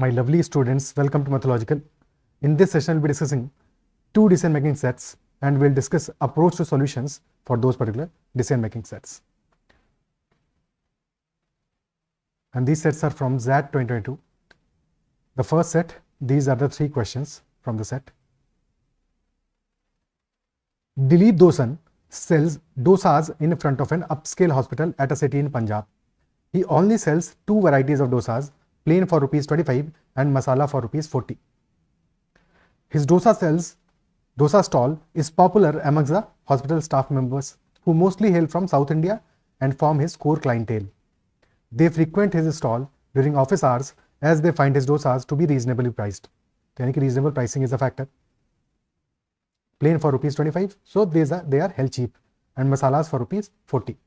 My lovely students, welcome to Mathological. In this session, we'll be discussing two decision-making sets and we'll discuss approach to solutions for those particular decision-making sets. And these sets are from XAT 2022. The first set, these are the three questions from the set. Dilip Dosan sells dosas in front of an upscale hospital at a city in Punjab. He only sells two varieties of dosas, plain for rupees 25 and masala for rupees 40. His dosa stall is popular amongst the hospital staff members who mostly hail from South India and form his core clientele. They frequent his stall during office hours as they find his dosas to be reasonably priced. यानी कि reasonable pricing is a factor. Plain for rupees 25, so they are hell cheap, and masalas for rupees 40.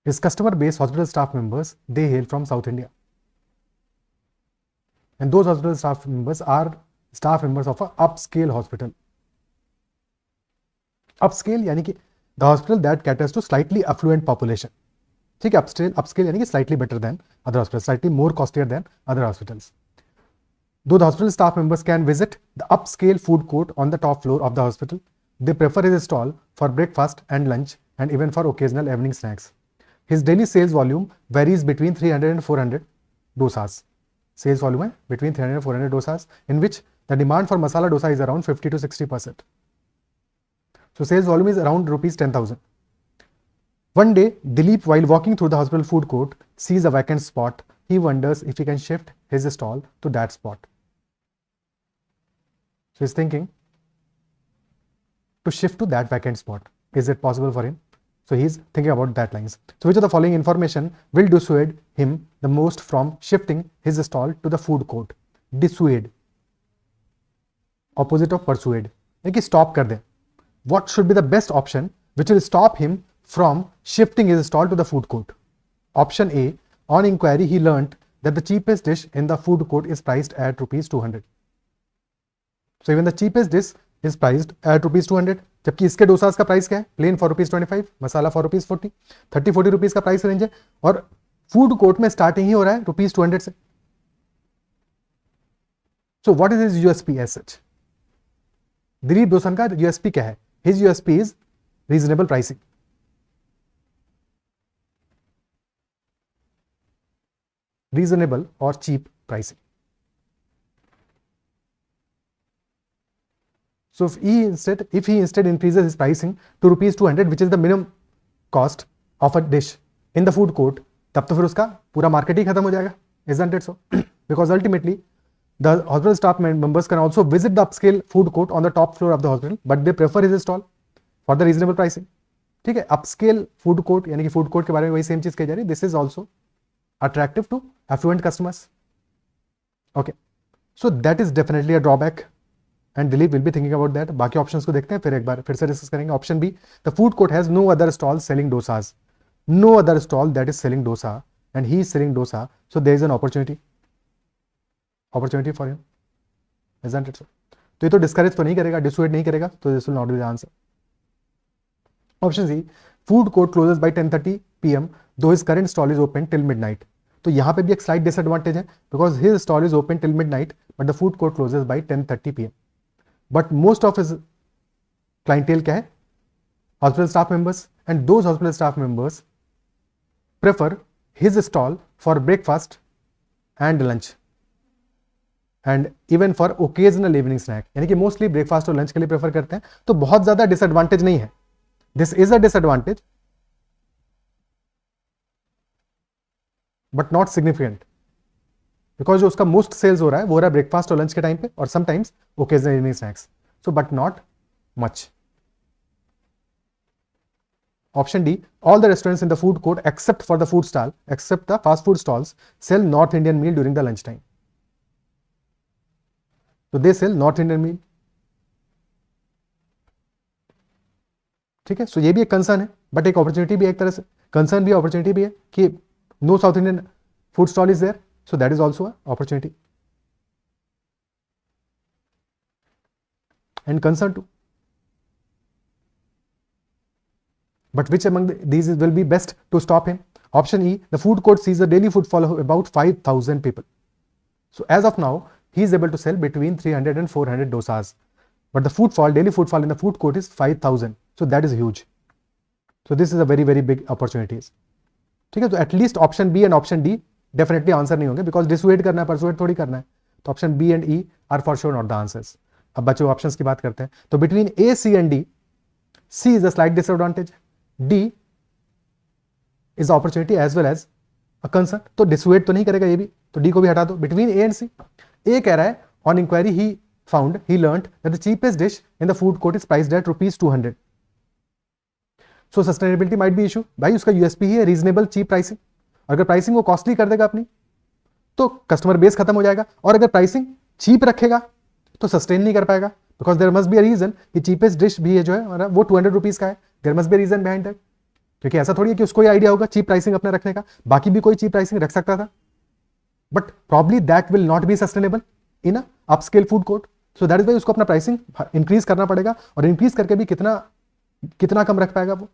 His customer base hospital staff members, they hail from South India. And those hospital staff members are staff members of an upscale hospital. Upscale यानी कि the hospital that caters to slightly affluent population. ठीक है, upscale यानी कि slightly better than other hospitals, slightly more costlier than other hospitals. Though the hospital staff members can visit the upscale food court on the top floor of the hospital, they prefer his stall for breakfast and lunch and even for occasional evening snacks. His daily sales volume varies between 300 and 400 dosas. Sales volume है between 300 and 400 dosas, in which the demand for masala dosa is around 50 to 60%. So sales volume is around rupees 10,000. One day, Dilip, while walking through the hospital food court, sees a vacant spot. He wonders if he can shift his stall to that spot. So he's thinking to shift to that vacant spot. Is it possible for him? So he's thinking about that lines. So which of the following information will dissuade him the most from shifting his stall to the food court? Dissuade. Opposite of persuade. Like stop kar de. What should be the best option which will stop him from shifting his stall to the food court? Option A. On inquiry, he learnt that the cheapest dish in the food court is priced at rupees 200. So even the cheapest dish is priced at rupees 200. जबकि इसके डोसास का price क्या है? Plain for rupees 25, masala for rupees 40, 30-40 rupees का price range है और food court में starting ही हो रहा है रुपीज 200 से. So what is his USP as such? Dilip Dosan का यूएसपी क्या है? His USP is reasonable pricing. Reasonable और cheap pricing. So if he instead increases his pricing to rupees 200, which is the minimum cost of a dish in the food court, तब तो फिर उसका पूरा market ही खत्म हो जाएगा. Isn't it so? Because ultimately the hospital staff members can also visit the upscale food court on the top floor of the hospital, but they prefer his stall for the reasonable pricing. ठीक है, upscale food court यानी कि food court के बारे में वही same चीज कही जा रही है. This is also attractive to affluent customers. Okay, so that is definitely a drawback. And Dilip will be thinking about that. बाकी options को देखते हैं फिर एक बार फिर से डिस्कस करेंगे. Option B, the food court has no other stall selling dosas. No other stall that is selling dosa, and he is selling dosa. So there is an opportunity for him. Isn't it so? तो ये तो discourage तो नहीं करेगा, dissuade नहीं करेगा, तो this will not be the answer. Option C, food court closes by 10:30 PM, though his current stall is open till midnight. तो यहाँ पे भी एक slight disadvantage है, because his stall is open till midnight, but the food court closes by 10:30 PM. But most of his clientele क्या है? Hospital staff members, and those hospital staff members prefer his stall for breakfast and lunch and even for occasional evening snack. यानी कि mostly breakfast और lunch के लिए prefer करते हैं. तो बहुत ज्यादा disadvantage नहीं है. This is a disadvantage, but not significant. Because जो उसका मोस्ट सेल्स हो रहा है वो हो रहा है ब्रेकफास्ट और लंच के टाइम पे और sometimes occasional evening snacks. So but not much. Option D, all the restaurants in the food court except for the food stall except the fast food stalls sell north Indian meal during the lunch time. तो they sell north Indian meal. ठीक है, सो ये भी एक concern है but एक opportunity भी है. एक तरह से कंसर्न भी अपॉर्चुनिटी भी है कि no south Indian food stall is there. So that is also an opportunity and concern too. But which among these will be best to stop him? Option E, the food court sees a daily footfall of about 5,000 people. So as of now, he is able to sell between 300 and 400 dosas. But the footfall, daily footfall in the food court is 5,000. So that is huge. So this is a very, very big opportunities. ठीक है, तो at least option B and option D definitely answer नहीं होंगे, because डिसुएड करना है, persuade थोड़ी करना है. तो option B and E are for sure not the answers. अब बच्चों ऑप्शंस की बात करते हैं. तो between A, C and D, C is a slight disadvantage, D is opportunity as well as a concern. तो डिसुएड तो नहीं करेगा ये भी, तो डी को भी हटा दो. बिटवीन ए एंड सी, ए कह रहा है on inquiry he found, he learned that the cheapest dish in the food court is priced at ₹200. So sustainability might be issue. भाई उसका यूएसपी ही है रीजनेबल चीप प्राइसिंग. अगर प्राइसिंग वो कॉस्टली कर देगा अपनी, तो कस्टमर बेस खत्म हो जाएगा. और अगर प्राइसिंग चीप रखेगा तो सस्टेन नहीं कर पाएगा, because there must be a reason कि चीपेस्ट डिश भी है जो है वो 200 रुपीज का है. There must be a reason behind that. क्योंकि ऐसा थोड़ी है कि उसको ये आइडिया होगा चीप प्राइसिंग अपने रखने का, बाकी भी कोई चीप प्राइसिंग रख सकता था, but probably that will not be sustainable in a upscale food court. So that is why उसको अपना प्राइसिंग इंक्रीज करना पड़ेगा, और इंक्रीज करके भी कितना कम रख पाएगा वो.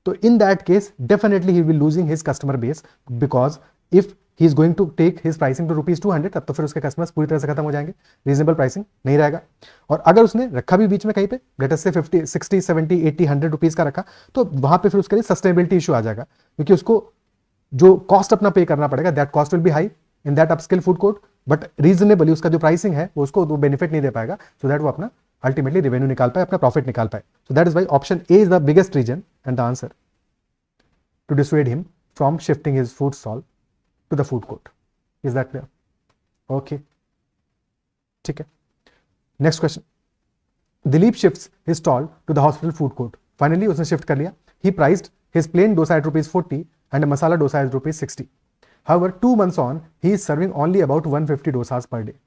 तो in that case definitely he will losing his customer base, because if he is going to take his pricing to ₹200, तब तो फिर उसके कस्टमर्स पूरी तरह से खत्म हो जाएंगे, रीजनेबल प्राइसिंग नहीं रहेगा. और अगर उसने रखा भी बीच में कहीं पे, लेट अस से 50, 60, 70, 80, 100 रुपीज का रखा, तो वहां पे फिर उसके लिए सस्टेनेबिलिटी इशू आ जाएगा, क्योंकि उसको जो कॉस्ट अपना पे करना पड़ेगा, that cost will be high in that upscale food court, but reasonably उसका जो प्राइसिंग है वो उसको बेनिफिट नहीं दे पाएगा, सो दैट वो अपना अल्टीमेटली रेवेन्यू निकाल पाए, अपना प्रॉफिट निकाल पाए. So that is why option A is the biggest reason and the answer to dissuade him from shifting his food stall to the food court. Is that clear? Okay. ठीक है. Next question. Dileep shifts his stall to the hospital food court. Finally, उसने shift कर लिया. He priced his plain dosa at ₹40 and a masala dosa at ₹60. However, 2 months on, he is serving only about 150 dosas per day.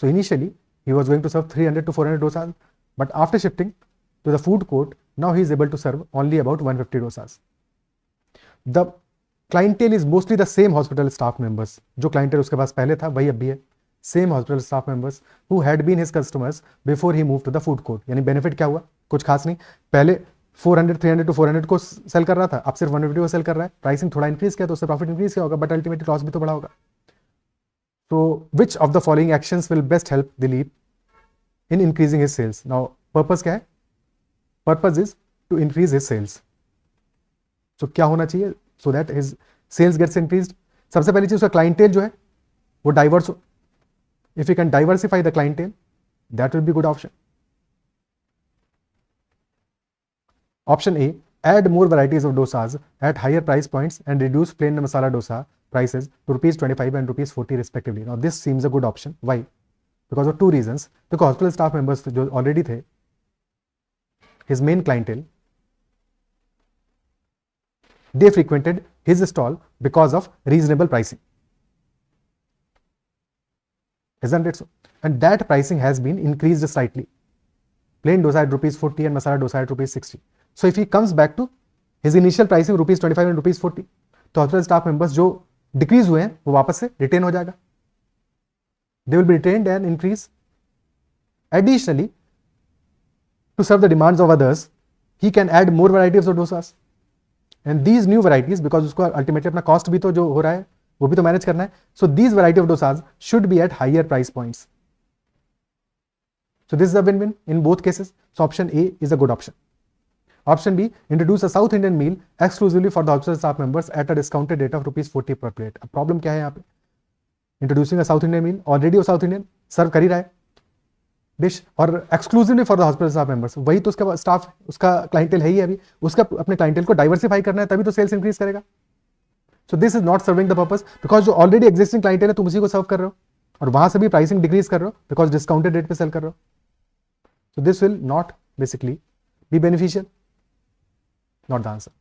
So initially, he was going to serve 300 to 400 dosas, but after shifting to the food court, now he is able to serve only about 150 dosas. The clientele is mostly the same hospital staff members. जो clientele उसके पास पहले था वही अब भी है. Same hospital staff members who had been his customers before he moved to the food court. यानी benefit क्या हुआ? कुछ खास नहीं. पहले 400, 300 to 400 को सेल कर रहा था, अब सिर्फ 150 को सेल कर रहा है. प्राइसिंग थोड़ा इंक्रीज किया तो उससे प्रॉफिट इंक्रीज किया होगा, बट अल्टीमेटली लॉस भी तो बड़ा होगा. So which of the following actions will best help Dileep in increasing his sales? Now purpose क्या है? Purpose is to increase his sales. So क्या होना चाहिए so that his sales gets increased? सबसे पहली चीज उसका क्लाइंटेल जो है वो डाइवर्स हो. If he can diversify the clientele, that will be good option. Option A, add more varieties of dosas at higher price points and reduce plain masala dosa prices to ₹25 and ₹40 respectively. Now this seems a good option. Why? Because of two reasons. Because hospital staff members जो already थे, his main clientele, they frequented his stall because of reasonable pricing. Isn't it so? And that pricing has been increased slightly. Plain dosa at ₹40 and masala dosa at ₹60. So if he comes back to his initial pricing ₹25 and ₹40, तो hospital staff members जो decrease हुए हैं वो वापस से retain हो जाएगा. They will be retained and increase. Additionally, to serve the demands of others, he can add more varieties of dosas. And these new varieties, because उसको ultimately अपना cost भी तो जो हो रहा है वो भी तो मैनेज करना है. So these variety of dosas should be at higher price points. So this is a win-win in both cases. So option A is a good option. Option B, introduce a South Indian meal exclusively for the hospital staff members at a discounted rate of ₹40 per plate. अब problem क्या है यहाँ पे? Introducing a South Indian meal, already वो South Indian serve कर ही रहा है dish, और exclusively for the hospital staff members. वही तो उसका स्टाफ, उसका क्लाइंटेल है ही अभी. उसका अपने क्लाइंटेल को डाइवर्सिफाई करना है, तभी तो सेल्स इंक्रीज करेगा. सो this is not serving the purpose, because जो ऑलरेडी एग्जिस्टिंग क्लाइंटेल है तुम उसी को सर्व कर रहे हो, और वहां से भी प्राइसिंग डिक्रीज कर रहे हो बिकॉज डिस्काउंटेड रेट पे सेल कर रहे हो. So this will not basically be beneficial. Not the answer.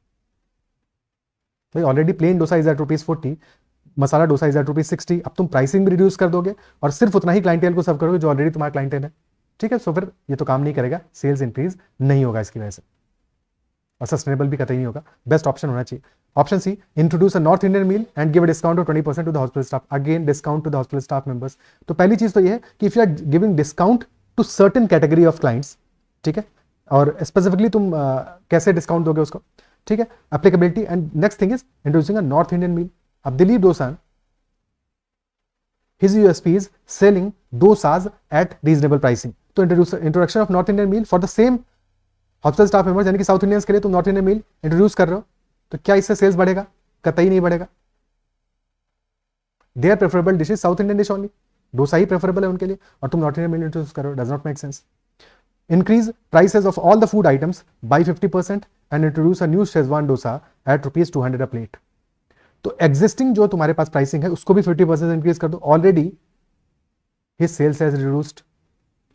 भाई already plain dosa is at ₹40, masala dosa is at ₹60. अब तुम प्राइसिंग भी रिड्यूस कर दोगे और सिर्फ उतना ही क्लाइंटेल को सर्व करोगे जो ऑलरेडी तुम्हारा क्लाइंटेल है. ठीक है, सो फिर ये तो काम नहीं करेगा, सेल्स इंक्रीज नहीं होगा इसकी वजह से, और सस्टेनेबल भी कतई नहीं होगा. बेस्ट ऑप्शन होना चाहिए option C, introduce a north Indian meal and give a discount of 20% to the hospital staff. Again discount to the hospital staff members. तो पहली चीज तो ये है कि if you are giving discount to certain category of clients, ठीक है, और स्पेसिफिकली तुम कैसे डिस्काउंट दोगे उसको, ठीक है, applicability. And next thing is introducing a north Indian meal. अब Dilip Dosan His USP is selling dosas at reasonable pricing. तो introduction of north Indian meal for the same hospital staff members, यानी कि साउथ इंडियंस के लिए तुम north Indian meal introduce कर रहे हो, तो क्या इससे सेल्स बढ़ेगा? कतई नहीं बढ़ेगा. There preferable dish is south Indian dish only, dosa ही प्रेफरेबल है उनके लिए, और तुम नॉर्थ इंडियन मील इंट्रोड्यूस करो. Does not make sense. Increase prices of all the food items by 50% and introduce a new Szechuan dosa at rupees 200 a plate. तो existing जो तुम्हारे पास प्राइसिंग है उसको भी 50% इंक्रीज कर दो. Already his sales has reduced.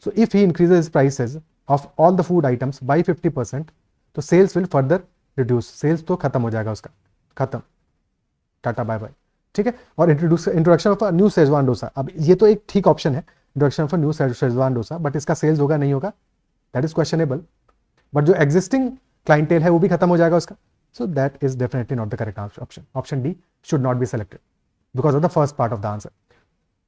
So if he increases his prices of all the food items by 50%, तो sales will further reduce. sales तो खत्म हो जाएगा उसका, खत्म, टाटा बाय बाय. ठीक है. और introduction of a new Schezwan dosa, अब ये तो एक ठीक ऑप्शन है, introduction of a new Schezwan dosa, but इसका सेल्स होगा नहीं होगा, दैट इज क्वेश्चनेबल. बट जो एग्जिस्टिंग क्लाइंटेल है वो भी खत्म हो जाएगा उसका. सो that is definitely not the correct option. Option D should not be selected because of the first part of the answer.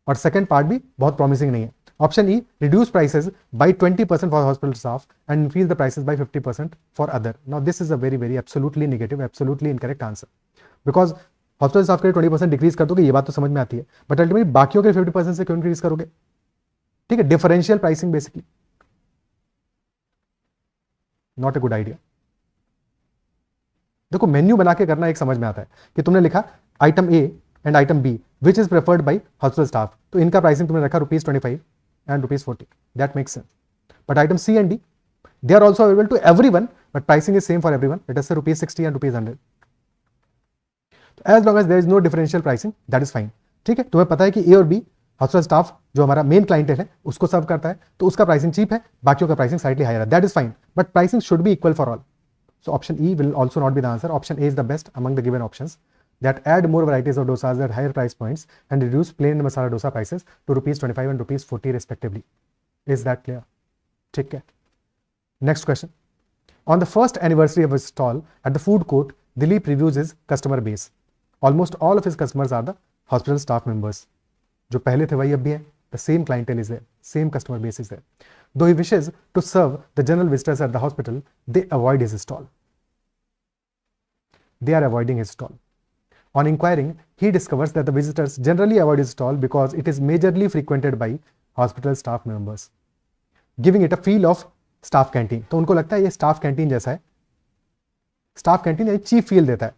और सेकंड पार्ट भी बहुत प्रॉमिसिंग नहीं है. Option E, reduce prices by 20% for hospital staff and increase the prices by 50% for other. Now this is a very very absolutely negative, absolutely incorrect answer. Because hospital staff के लिए 20% decrease कर दोगे, ये बात तो समझ में आती है, बट अल्टीमेटली बाकियों के 50% से क्यों इंक्रीज करोगे? ठीक है, differential pricing basically not a good idea. देखो मेन्यू बना के करना एक समझ में आता है कि तुमने लिखा item A and item B which is preferred by hospital staff, तो इनका प्राइसिंग तुमने रखा ₹25 and ₹40. That makes sense. But item C and D they are also available to everyone, but pricing is same for everyone. Let us say ₹60 and ₹100. As long as there is no differential pricing that is fine. ठीक है, तुम्हें पता है कि ए और B hospital staff जो हमारा main clientele है उसको सर्व करता है, तो उसका प्राइसिंग चीप है, बाकियों का प्राइसिंग स्लाइटली हायर है. That is fine, but pricing should be equal for all. So option E will also not be the answer. Option A is the best among the given options that add more varieties of dosas at higher price points and reduce plain masala dosa prices to ₹25 and ₹40 respectively. Is that clear? ठीक है. Next question. On the first anniversary of his stall at the food court, Dilip reviews his customer base. Almost all of his customers are the hospital staff members. जो पहले थे वही अब भी है. The same clientele is there, same customer base is there. Though he wishes to serve the general visitors at the hospital, they avoid his stall. They are avoiding his stall. On inquiring, he discovers that the visitors generally avoid his stall because it is majorly frequented by hospital staff members, giving it a feel of staff canteen. तो उनको लगता है ये staff canteen जैसा है. Staff canteen एक cheap feel देता है.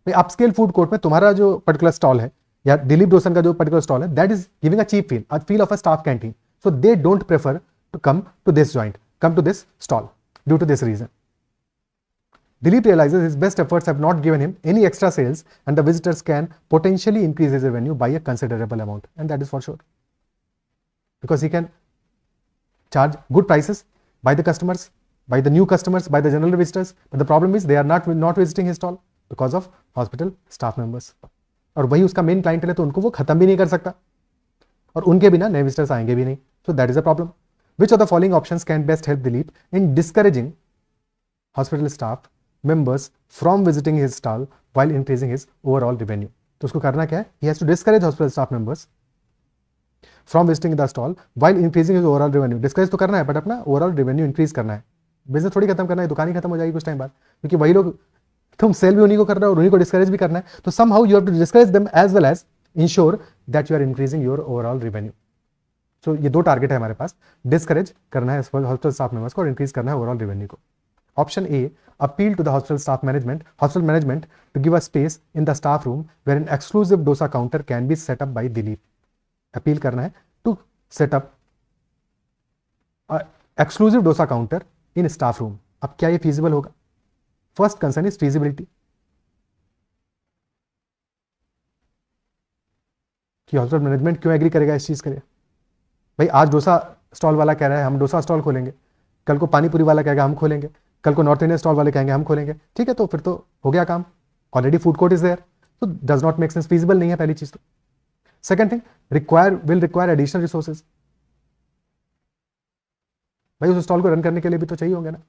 भाई अपस्केल फूड कोर्ट में तुम्हारा जो पर्टिकुलर स्टॉल है या दिलीप रोशन का जो पर्टिकुलर स्टॉल है, that is giving a cheap feel, a feel of a staff canteen. So they don't prefer to come to this joint, come to this stall due to this reason. Dilip realizes his best efforts have not given him any extra sales and the visitors can potentially increase his revenue by a considerable amount, and that is for sure. Because he can charge good prices by the customers, by the new customers, by the general visitors, but the problem is they are not visiting his stall because of hospital staff members. और वही उसका main clientele है, तो उनको वो खत्म भी नहीं कर सकता, और उनके बिना नए विजिटर्स आएंगे भी नहीं. So that is a problem. Which of the following options can best help Dilip in discouraging hospital staff members from visiting his stall while increasing his overall revenue? तो उसको करना क्या है? He has to discourage hospital staff members from visiting the stall while increasing his overall revenue. Discourage तो करना है, but अपना overall revenue increase करना है. बिजनेस थोड़ी खत्म करना है, दुकान ही खत्म हो जाएगी कुछ टाइम बाद, क्योंकि वही लोग, तुम सेल भी उन्हीं को कर रहे हो और उन्हीं को डिस्करेज भी करना है. तो somehow you have to discourage them as well as ensure that you are increasing your overall revenue. तो ये दो टारगेट है हमारे पास, डिस्करेज करना है हॉस्पिटल स्टाफ मेंबर्स को और इंक्रीज करना है ओवरऑल रेवेन्यू को. Option A, appeal to the hospital staff management, hospital management to give a space in the staff room where an exclusive dosa counter can be set up by Dilip. Appeal करना है to set up exclusive dosa counter in staff room. अब क्या ये feasible होगा? First concern is feasibility, कि hospital management क्यों agree करेगा इस चीज के लिए? भाई आज डोसा स्टॉल वाला कह रहा है हम डोसा स्टॉल खोलेंगे, कल को पानीपुरी वाला कहेगा हम खोलेंगे, कल को नॉर्थ इंडियन स्टॉल वाले कहेंगे हम खोलेंगे. ठीक है, तो फिर तो हो गया काम, already food court is there, तो does not make sense, feasible नहीं है पहली चीज तो. Second thing, will require additional resources. भाई उस स्टॉल को रन करने के लिए भी तो चाहिए होंगे ना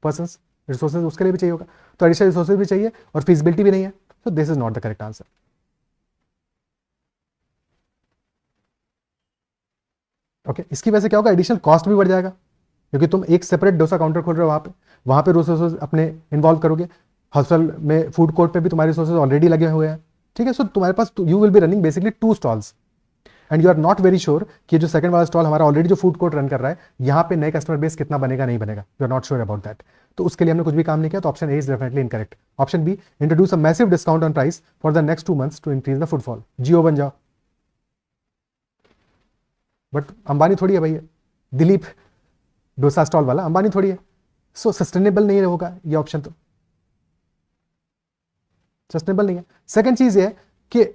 पर्सन्स, रिसोर्सेज उसके लिए भी चाहिए होगा, तो एडिशनल रिसोर्सेज भी चाहिए और फीजिबिलिटी भी नहीं है. तो this is not the correct answer. Okay, इसकी वजह से क्या होगा? एडिशनल कॉस्ट भी बढ़ जाएगा, क्योंकि तुम एक सेपरेट डोसा काउंटर खोल रहे हो, वहां पे रिसोर्सेज अपने इन्वॉल्व करोगे. हॉस्पिटल में फूड कोर्ट पे भी तुम्हारे रिसोर्सेज ऑलरेडी लगे हुए हैं. ठीक है, सो तुम्हारे पास you will be running basically 2 stalls. And you are not very sure कि जो सेकंड वाला स्टॉल हमारा ऑलरेडी जो फूड कोर्ट रन कर रहा है, यहाँ पे नए कस्टमर बेस कितना बनेगा नहीं बनेगा, you are not sure about that. तो उसके लिए हमने कुछ भी काम नहीं किया, तो option A is definitely incorrect. Option B, introduce a massive discount on price for the next 2 months to increase the footfall. Jio बन जाओ, बट अंबानी थोड़ी है भाई, दिलीप डोसा स्टॉल वाला अंबानी थोड़ी है, सो सस्टेनेबल नहीं होगा ये ऑप्शन, तो सस्टेनेबल नहीं है। सेकेंड चीज ये है कि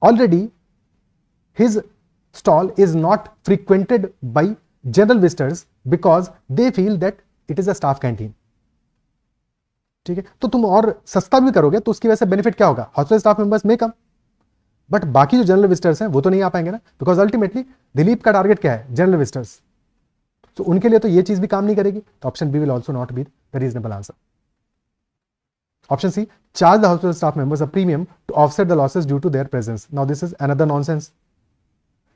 already his stall is not frequented by general visitors because they feel that it is a staff canteen। ठीक है, तो तुम और सस्ता भी करोगे तो उसकी वजह से बेनिफिट क्या होगा, हॉस्पिटल स्टाफ मेंबर्स में कम, बट बाकी जो जनरल विजिटर्स हैं वो तो नहीं आ पाएंगे ना, बिकॉज अल्टीमेटली दिलीप का टारगेट क्या है, जनरल विजिटर्स, तो उनके लिए तो ये चीज भी काम नहीं करेगी। तो option B will also not be the reasonable answer. Option C, charge the hospital staff members a premium to offset the losses due to their presence. Now this is another nonsense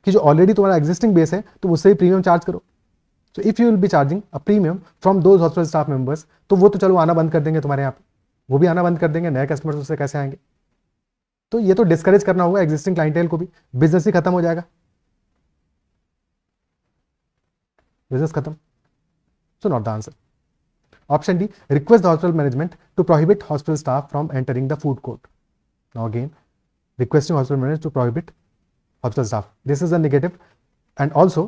कि जो already तुम्हारा existing base है तो उससे ही premium charge करो। So if you will B charging a premium from those hospital staff members, तो वो तो चलो आना बंद कर देंगे तुम्हारे यहाँ पे, वो भी आना बंद कर देंगे, नए कस्टमर्स उससे कैसे आएंगे, तो ये तो डिस्करेज करना होगा एग्जिस्टिंग क्लाइंटेल को भी, बिजनेस ही खत्म हो जाएगा, बिजनेस खत्म। So not the answer. Option D, request the hospital management to prohibit hospital staff from entering the food court. Now again, requesting hospital management to prohibit hospital staff, this is a negative, and also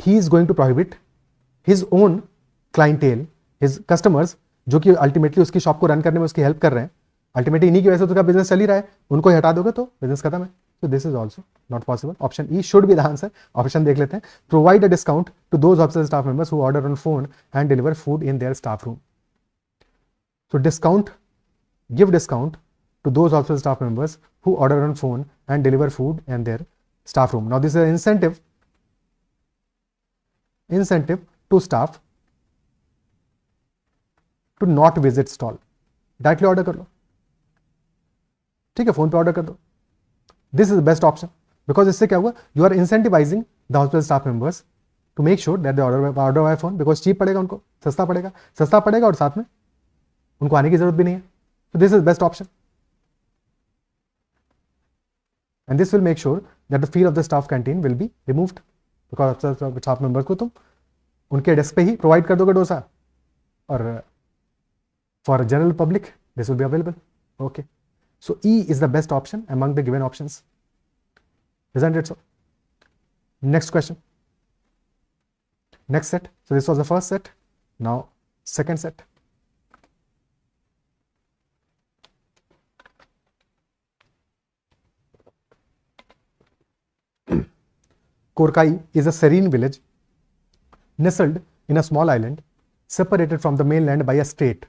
he is going to prohibit his own clientele, his customers, जो कि ultimately उसकी shop को run करने में उसकी help कर रहे हैं, अल्टीमेटली इन्हीं की वजह से उसका बिजनेस चल ही रहा है, उनको ही हटा दोगे तो बिजनेस खत्म है। So this is also not possible. Option E should be the answer. Option देख लेते हैं, provide a discount to those hospital staff members who order on phone and deliver food in their staff room. So discount, give discount to those hospital staff members who order on phone and deliver food in their staff room. Now this is an incentive to staff to not visit stall. Directly order कर लो, ठीक है, phone पे order कर दो। This is the best option, because इससे क्या हुआ, you are incentivising the hospital staff members to make sure that they order by phone, because cheap पड़ेगा उनको, सस्ता पड़ेगा और साथ में उनको आने की जरूरत भी नहीं है। तो this is best option, and this will make sure that the fear of the staff canteen will be removed, because staff members को तुम उनके डेस्क पे ही प्रोवाइड कर दोगे डोसा, और for general public this will be available. Okay, so E is the best option among the given options, isn't it so? Next question, next set. So this was the first set, now second set. Korkai is a serene village nestled in a small island separated from the mainland by a strait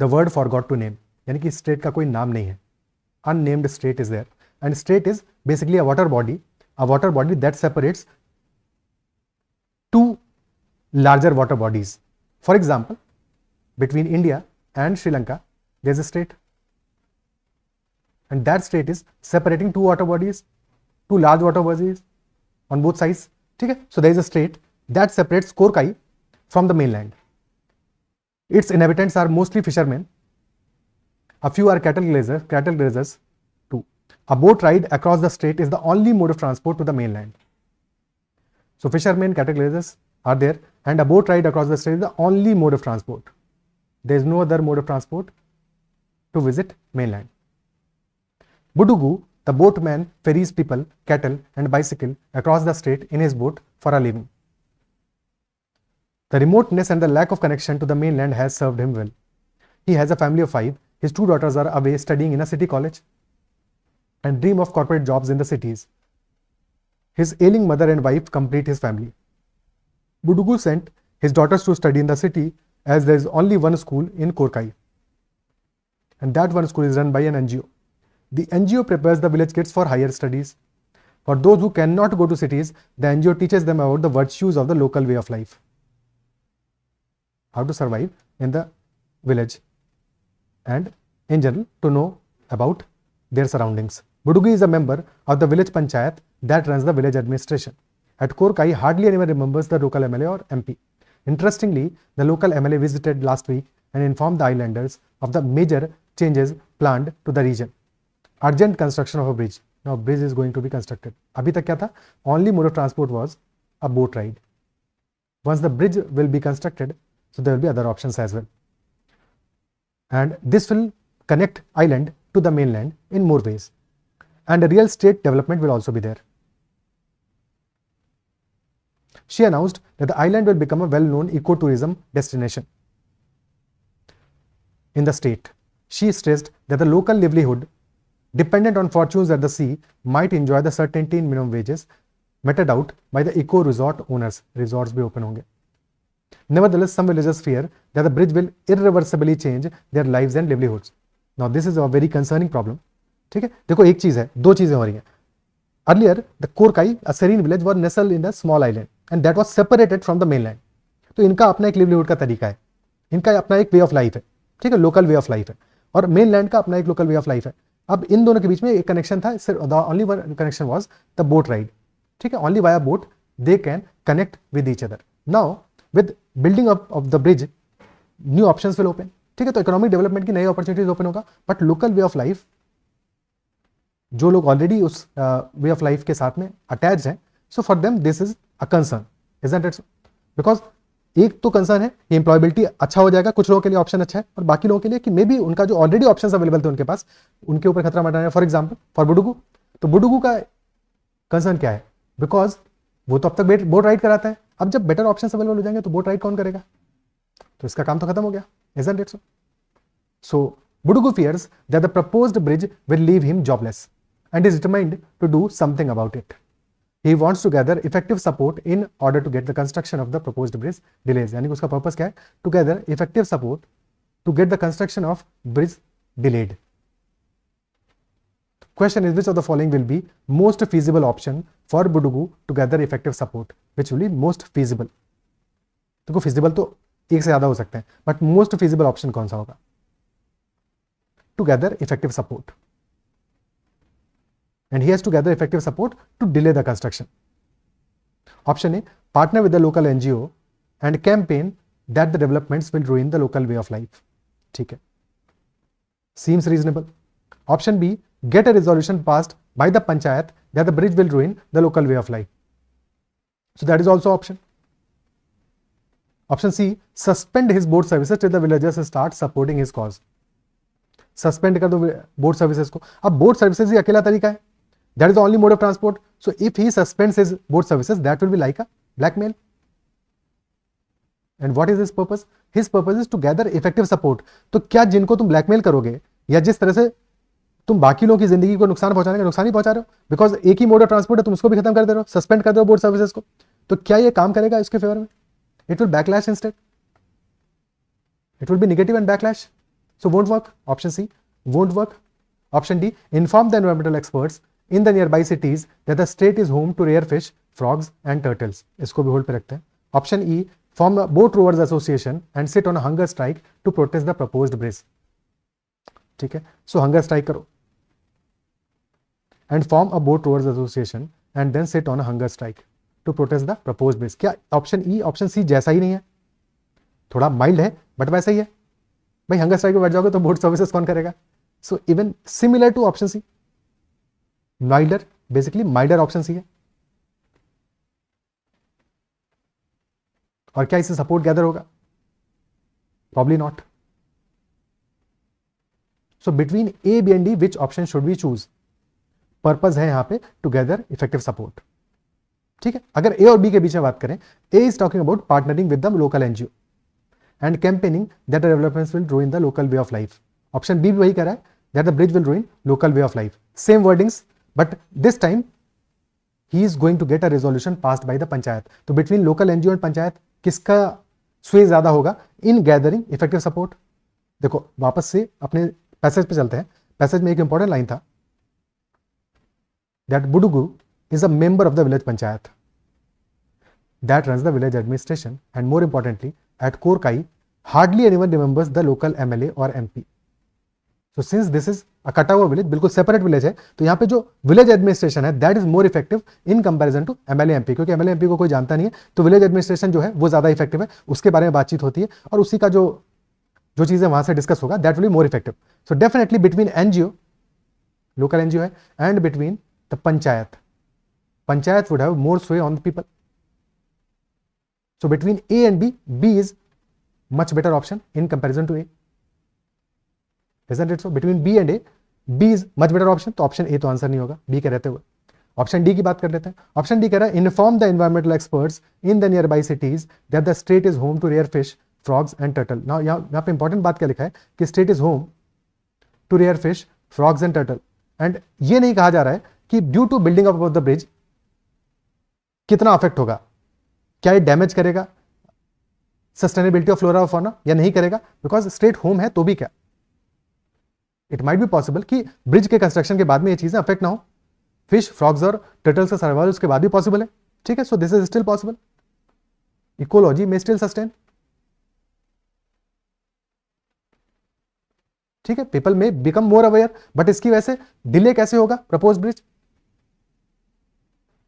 the word forgot to name. यानी कि straight का कोई नाम नहीं है, unnamed strait is there, and strait is basically a water body that separates two larger water bodies. For example, between India and Sri Lanka there is a strait, and that strait is separating two large water bodies on both sides. ठीक है, so there is a strait that separates Korkai from the mainland. Its inhabitants are mostly fishermen. A few are cattle grazers too. A boat ride across the strait is the only mode of transport to the mainland. So fishermen, cattle grazers are there, and a boat ride across the strait is the only mode of transport. There is no other mode of transport to visit mainland. Budugu, the boatman, ferries people, cattle and bicycle across the strait in his boat for a living. The remoteness and the lack of connection to the mainland has served him well. He has a family of 5. His 2 daughters are away studying in a city college and dream of corporate jobs in the cities. His ailing mother and wife complete his family. Budugu sent his daughters to study in the city as there is only one school in Korkai, and that one school is run by an NGO. The NGO prepares the village kids for higher studies. For those who cannot go to cities, the NGO teaches them about the virtues of the local way of life, how to survive in the village, and in general to know about their surroundings. Budugu is a member of the village panchayat that runs the village administration. At Korkai, hardly anyone remembers the local MLA or MP. Interestingly, the local MLA visited last week and informed the islanders of the major changes planned to the region. Urgent construction of a bridge. Now bridge is going to be constructed. अभी तक क्या था? Only mode of transport was a boat ride. Once the bridge will be constructed, so there will be other options as well. And this will connect island to the mainland in more ways. And a real estate development will also be there. She announced that the island will become a well-known ecotourism destination in the state. She stressed that the local livelihood dependent on fortunes at the sea might enjoy the certainty in minimum wages meted out by the eco resort owners. Resorts भी open होंगे. Nevertheless, some villagers fear that the bridge will irreversibly change their lives and livelihoods. Now this is a very concerning problem. ठीक है, देखो एक चीज है, दो चीजें हो रही हैं. Earlier, the Korkai, a serene village, was nestled in a small island and that was separated from the mainland. तो इनका अपना एक लिवलीहुड का तरीका है, इनका अपना एक वे ऑफ लाइफ है, ठीक है, लोकल वे ऑफ लाइफ है, और मेनलैंड का अपना एक लोकल वे ऑफ लाइफ है. अब इन दोनों के बीच में एक कनेक्शन था, the only one connection was the boat ride. ठीक है, only via boat they can connect with each other. Now with building up of the bridge new options will open. ठीक है, तो इकोनॉमिक डेवलपमेंट की नई opportunities open होगा, but local way of life, जो लोग ऑलरेडी उस वे ऑफ लाइफ के साथ में अटैच हैं, so for them this is a concern, isn't it? Because एक तो कंसर्न है कि एम्प्लॉयबिलिटी अच्छा हो जाएगा, कुछ लोगों के लिए ऑप्शन अच्छा है, और बाकी लोगों के लिए कि मे बी उनका जो ऑलरेडी ऑप्शंस अवेलेबल थे उनके पास, उनके ऊपर खतरा मंडरा है. फॉर एग्जांपल फॉर बुडुगु, तो बुडुगु का कंसर्न क्या है? बिकॉज वो तो अब तक बोट राइड कराता है, अब जब बेटर ऑप्शंस अवेलेबल हो जाएंगे तो बोट राइड कौन करेगा? तो इसका काम तो खत्म हो गया, isn't it? So Budugu fears that the proposed bridge will leave him jobless and is determined to do something about it. He wants to gather effective support in order to get the construction of the proposed bridge delays. यानी उसका purpose क्या है? To gather effective support to get the construction of bridge delayed. Question is, which of the following will be most feasible option for Budugu to gather effective support? Which will be most feasible? देखो feasible तो एक से ज्यादा हो सकते हैं, but most feasible option कौन सा होगा? To gather effective support. And he has to gather effective support to delay the construction. Option A, partner with the local NGO and campaign that the developments will ruin the local way of life. ठीक है, seems reasonable. Option B, get a resolution passed by the panchayat that the bridge will ruin the local way of life. So that is also option. Option C, suspend his boat services till the villagers start supporting his cause. Suspend कर दो boat services को. अब boat services ही अकेला तरीका है, that is the only mode of transport. So if he suspends his boat services, that will be like a blackmail. And what is his purpose? His purpose is to gather effective support. तो क्या जिनको तुम blackmail करोगे या जिस तरह से तुम बाकी लोगों की जिंदगी को नुकसान पहुंचाने का नुकसान ही पहुंचा रहे हो, बिकॉज एक ही मोड ऑफ ट्रांसपोर्ट है, तुम उसको भी खत्म कर दे रहे हो, सस्पेंड कर दे रहे हो बोट सर्विसेज को, तो क्या ये काम करेगा इसके फेवर में? It will backlash instead, it will be negative and backlash. So won't work. Option C, won't work. Option D, inform the environmental experts in the nearby cities that the state is home to rare fish, frogs and turtles. इसको भी hold पे रखते हैं. Option E, form a boat rowers association and sit on a hunger strike to protest the proposed bridge. ठीक है, so hunger strike करो and form a boat rowers association and then sit on a hunger strike to protest the proposed bridge. क्या option E, option C जैसा ही नहीं है? थोड़ा mild है but वैसा ही है. भाई हंगर स्ट्राइक में बैठ जाओगे तो बोट सर्विसेज कौन करेगा? So even similar to option C, milder, basically milder option C है. और क्या इससे सपोर्ट गैदर होगा? Probably not. So between A, B and D which option should we choose? Purpose है यहां पे टू गैदर इफेक्टिव सपोर्ट. ठीक है, अगर ए और बी के बीच में बात करें, A is talking about partnering with the local NGO and campaigning that the developments will ruin the local way of life. Option B भी वही कह रहा है, that the bridge will ruin local way of life. Same wordings, but this time he is going to get a resolution passed by the panchayat. तो between local NGO and panchayat किसका sway ज्यादा होगा in gathering effective support? देखो वापस से अपने passage पे चलते हैं. पैसेज में एक इंपॉर्टेंट लाइन था, that Budugu is a member of the village panchayat that runs the village administration, and more importantly at Korkai hardly anyone remembers the local MLA or MP. So since this is a कटा हुआ village, बिल्कुल separate village है, तो यहाँ पे जो village administration है that is more effective in comparison to MLA MP. क्योंकि एमएलए एमपी को कोई जानता नहीं है, तो विलेज एडमिनिस्ट्रेशन जो है वो ज्यादा इफेक्टिव है, उसके बारे में बातचीत होती है और उसी का जो चीजें वहां से डिस्कस होगा that will be more effective. So definitely between NGO, local NGO है, and between the panchayat would have more sway on the people. So between A and B is much better option in comparison to A. Isn't it so? Between B and A, B is much better option. तो option A तो answer नहीं होगा B के रहते हुए. Option D की बात कर लेते हैं. ऑप्शन डी कह रहा है inform the environmental experts in the nearby cities that the state is home to rare fish, frogs and turtle. Now यहाँ पे इंपॉर्टेंट बात क्या लिखा है कि state is home to rare fish, frogs and turtle. And ये नहीं कहा जा रहा है कि due to building of the bridge कितना अफेक्ट होगा, क्या ये डैमेज करेगा सस्टेनेबिलिटी ऑफ फ्लोरा और फौना या नहीं करेगा. बिकॉज स्टेट होम है तो भी क्या, इट माइट बी पॉसिबल कि ब्रिज के कंस्ट्रक्शन के बाद में ये चीजें अफेक्ट ना हो. फिश, फ्रॉग्स और टर्टल्स का सर्वाइवल उसके बाद भी पॉसिबल है. ठीक है, सो this is still possible. Ecology में स्टिल सस्टेन. ठीक है, पीपल में बिकम मोर अवेयर, बट इसकी वजह से डिले कैसे होगा प्रपोज ब्रिज.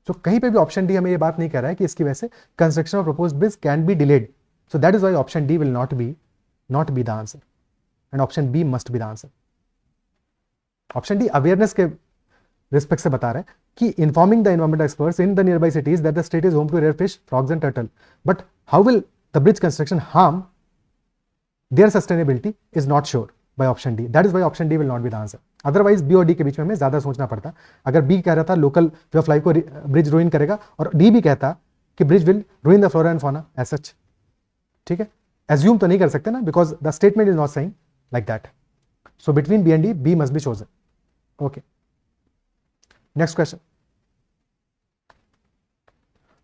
तो कहीं पे भी ऑप्शन डी हमें ये बात नहीं कह रहा है कि इसकी वजह से construction of propose bridge can be delayed. So that is why option D will not be the answer and option B must be the answer. Option D awareness के रिस्पेक्ट से बता रहे हैं कि informing the environmental experts in the nearby cities that the state is home to rare fish, frogs and turtle. But how will the bridge construction harm their sustainability is not sure by option D. That is why option D will not be the answer. Otherwise B और D के बीच में हमें ज्यादा सोचना पड़ता. अगर B कह रहा था लोकल वे ऑफ लाइफ को ब्रिज रूइन करेगा और डी भी कहता कि bridge will ruin the flora and fauna as such. ठीक है, एज्यूम तो नहीं कर सकते ना, because the statement is not saying like that. So between B and D, B must be chosen. Okay. Next question.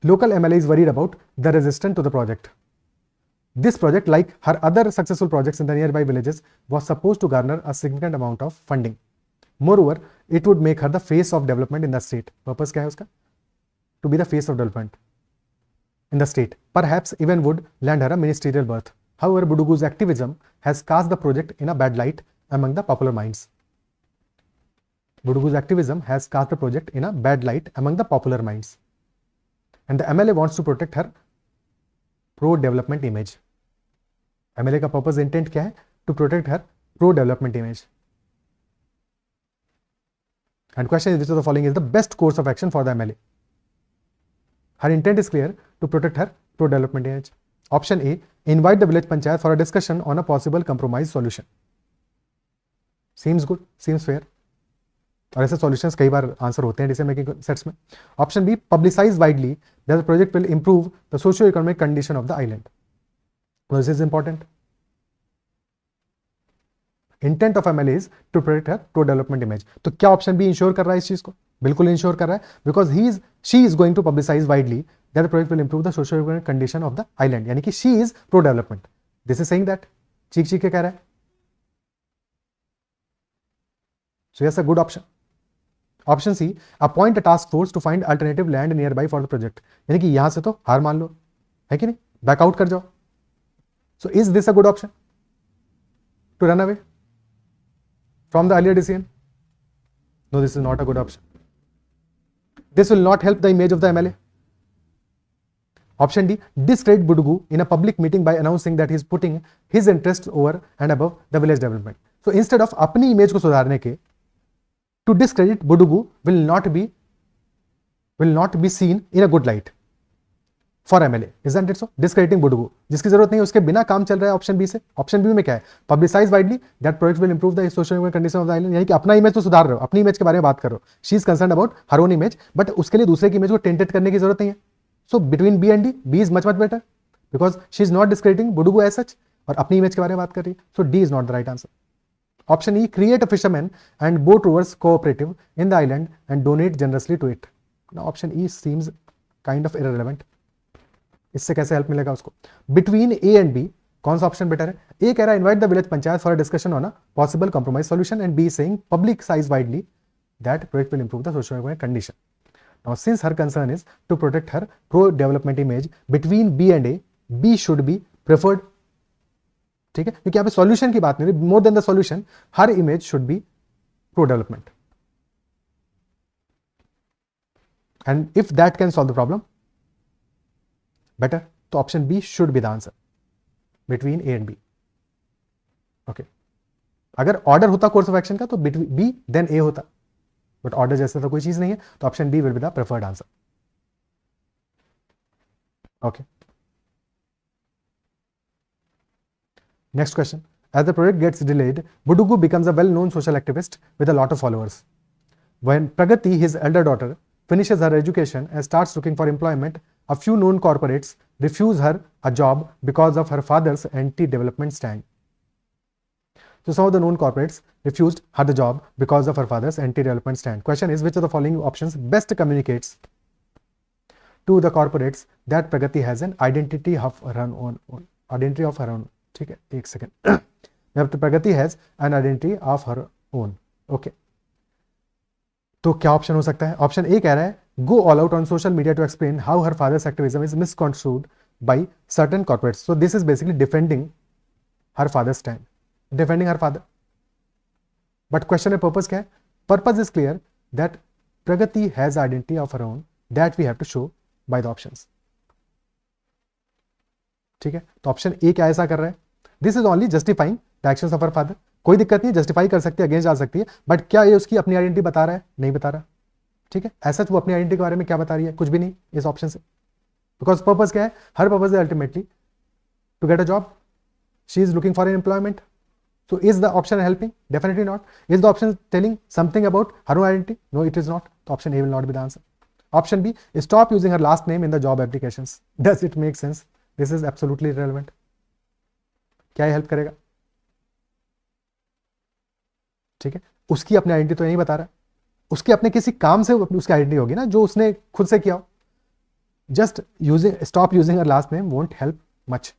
Local MLA is worried about the resistance to the project. This project, like her other successful projects in the nearby villages, was supposed to garner a significant amount of funding. Moreover, it would make her the face of development in the state. Purpose क्या है उसका? To be the face of development in the state. Perhaps even would land her a ministerial berth. However, Budugu's activism has cast the project in a bad light among the popular minds. Budugu's activism has cast the project in a bad light among the popular minds. And the MLA wants to protect her pro-development image. MLA का purpose intent क्या है? To protect her pro-development image. And question is, which of the following is the best course of action for the MLA? Her intent is clear, to protect her pro-development image. Option A, invite the village panchayat for a discussion on a possible compromise solution. Seems good, seems fair. और ऐसे solutions कई बार answer होते हैं decision making sets में. Option B, publicise widely that the project will improve the socio economic condition of the island. This is important. Intent of MLA is to protect her pro development image. तो क्या option B ensure कर रहा है इस चीज को? बिल्कुल ensure कर रहा है, because she is going to publicise widely that the project will improve the socio economic condition of the island. यानी कि she is pro development. This is saying that. चीख चीख के कह रहा है. So yes, a good option. Option C, appoint a task force to find alternative land nearby for the project. यानी कि यहां से तो हार मान लो, है कि नहीं, बैकआउट कर जाओ. So is this a good option to run away from the earlier decision? No, this is not a good option. This will not help the image of the MLA. Option D, discredit Budugu in a public meeting by announcing that he is putting his interests over and above the village development. So instead of अपनी image को सुधारने के, to discredit Budugu will not be seen in a good light for MLA. Isn't it so? Discrediting Budugu, जिसकी जरूरत नहीं है, उसके बिना काम चल रहा है ऑप्शन बी से. ऑप्शन बी में क्या है? Publicise widely that project will improve the social condition of the island. यानी कि अपना इमेज तो सुधार रहे हो, अपनी इमेज के बारे में बात कर रहे हो. She is concern about her own image, but उसके लिए दूसरे की इमेज को टेंटेड करने की जरूरत नहीं है. So between B and D, B is much better because she is not discrediting Budugu as such और अपनी इमेज के बारे में बात कर रही है. So D is not the right answer. Option E, create a fisherman and boat rowers cooperative in the island and donate generously to it. Now option E seems kind of irrelevant. इससे कैसे help मिलेगा उसको? Between A and B, कौन सा option better है? A कह रहा है invite the village panchayat for a discussion on a possible compromise solution, and B is saying publicize widely that project will improve the socio-economic condition. Now since her concern is to protect her pro-development image, between B and A, B should be preferred. ठीक है, क्योंकि यहाँ पे solution की बात नहीं, more than the solution, her image should be pro development. And if that can solve the problem better, तो option B should be the answer between A and B. Okay, अगर ऑर्डर होता course of action का तो B then ए होता, but order जैसे तो कोई चीज नहीं है, तो option D will be the preferred answer. Okay, next question. As the project gets delayed, Budugu becomes a well-known social activist with a lot of followers. When Pragati, his elder daughter, finishes her education and starts looking for employment, a few known corporates refuse her a job because of her father's anti-development stand. So some of the known corporates refused her the job because of her father's anti-development stand. Question is, which of the following options best communicates to the corporates that Pragati has an identity of her own? Identity of her own. ठीक है, एक second. Pragati has an identity of her own. Okay, तो क्या option हो सकता है? Option A कह रहा है, go all out on social media to explain how her father's activism is misconstrued by certain corporates. So this is basically defending her father's stand, defending her father. But question में purpose क्या है? Purpose is clear that Pragati has identity of her own that we have to show by the options. ठीक है, तो option ए क्या ऐसा कर रहा है? This is only justifying the actions of her father. कोई दिक्कत नहीं, जस्टिफाई कर सकती है, अगेंस्ट जा सकती है, बट क्या ये उसकी अपनी आइडेंटिटी बता रहा है? नहीं बता रहा. ठीक है, ऐसा वो अपनी आइडेंटिटी के बारे में क्या बता रही है? कुछ भी नहीं इस ऑप्शन से. बिकॉज पर्पस क्या है? Her purpose is ultimately to get a job. She is looking for an employment. So is the option helping? Definitely not. Is the option telling something about her own identity? No, it is not. So option A will not be the answer. Option B, stop using her last name in the job applications. Does it make sense? This is absolutely irrelevant. क्या help करेगा? ठीक है, उसकी अपनी identity तो नहीं बता रहा, उसके अपने किसी काम से उसकी आइडेंटिटी होगी ना, जो उसने खुद से किया हो. Just using, stop using her last name won't help much.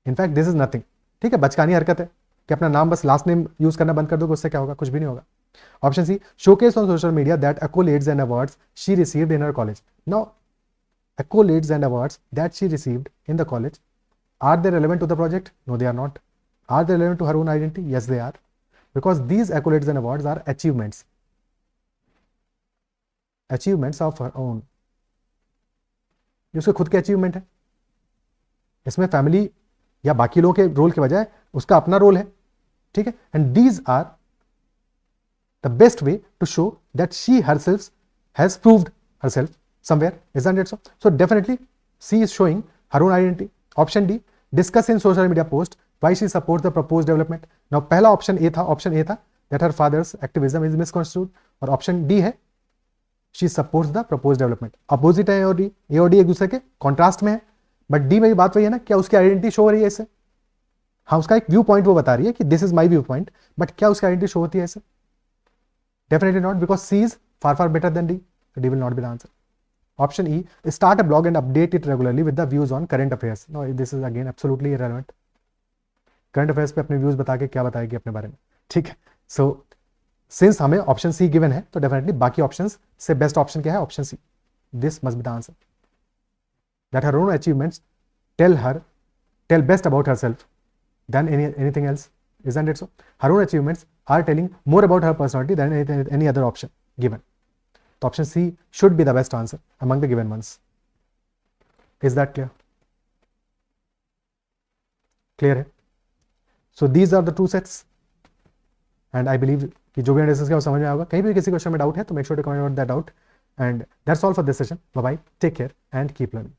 In fact this is nothing. ठीक है, बचकानी हरकत है कि अपना नाम बस लास्ट नेम यूज करना बंद कर दो, उससे क्या होगा? कुछ भी नहीं होगा. Option C, showcase on social media that accolades and awards she received in her college. Now, accolades and awards that she received in the college, are they relevant to the project? No, they are not. Are they relevant to her own identity? Yes, they are. Because these accolades and awards are achievements. Achievements of her own. ये उसके खुद के achievement है. इसमें family या बाकी लोगों के रोल के बजाय उसका अपना रोल है. ठीक है, and these are the best way to show that she herself has proved herself somewhere. Isn't it so? So definitely she is showing her own identity. Option D, discuss in social media post why she supports the proposed development. Now पहला option A था that her father's activism is misconstrued, और option D है she supports the proposed development. Opposite है ए और D एक दूसरे के contrast में है. बट डी में भी बात वही है ना, क्या उसकी आइडेंटिटी शो हो रही है इससे? हाँ, उसका एक व्यू पॉइंट वो बता रही है कि this is my view point, but क्या उसकी आइडेंटिटी शो होती है इससे? Definitely not, because C is far far better than D. D will not be the answer. Option E, start a blog and update it regularly with the views on current affairs. No, this is again absolutely irrelevant. Current affairs पे अपने views बता के क्या बताएगी अपने बारे में? ठीक है, so since हमें ऑप्शन सी गिवन है, तो डेफिनेटली बाकी ऑप्शंस से बेस्ट ऑप्शन क्या है? Option C. This must be the answer. That her own achievements tell best about herself than anything else. Isn't it so? Her own achievements are telling more about her personality than any other option given. So option C should be the best answer among the given ones. Is that clear? Clear है? So these are the two sets, and I believe कि जो भी हमने discuss किया वो समझ में आएगा. कहीं भी किसी क्वेश्चन में डाउट है तो make sure to comment out that doubt. And that's all for this session. Bye bye. Take care and keep learning.